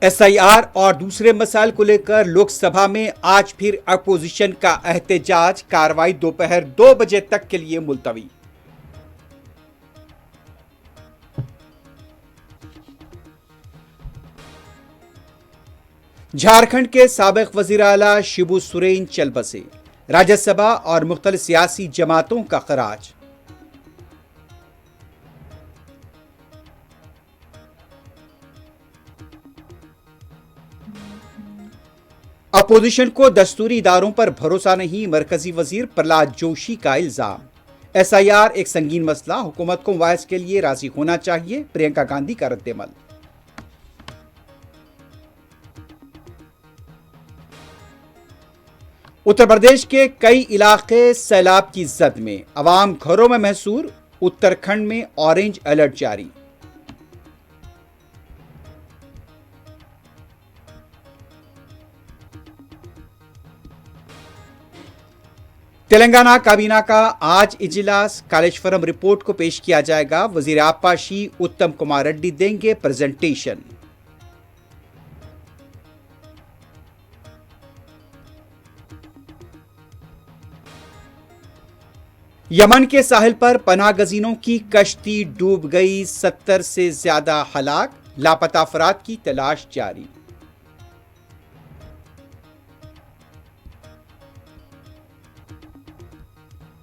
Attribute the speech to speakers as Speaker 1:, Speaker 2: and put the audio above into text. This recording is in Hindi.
Speaker 1: एसआईआर और दूसरे मसाइल को लेकर लोकसभा में आज फिर अपोजिशन का एहतजाज। कार्रवाई दोपहर 2 बजे तक के लिए मुलतवी। झारखंड के साबिक वजीर आला शिबू सोरेन चल बसे। राज्यसभा और मुख्तलिफ सियासी जमातों का खराज। अपोजिशन को दस्तूरी इदारों पर भरोसा नहीं, मरकजी वजीर प्रहलाद जोशी का इल्जाम। एसआईआर एक संगीन मसला, हुकूमत को मुआवजे के लिए राजी होना चाहिए, प्रियंका गांधी का रद्देमल। उत्तर प्रदेश के कई इलाके सैलाब की जद में, अवाम घरों में महसूर। उत्तराखंड में ऑरेंज अलर्ट जारी। तेलंगाना काबीना का आज इजलास। कालेश्वरम रिपोर्ट को पेश किया जाएगा। वजीर आबपाशी उत्तम कुमार रेड्डी देंगे प्रेजेंटेशन। यमन के साहिल पर पनाह गजीनों की कश्ती डूब गई। 70 से ज्यादा हलाक, लापता अफराद की तलाश जारी।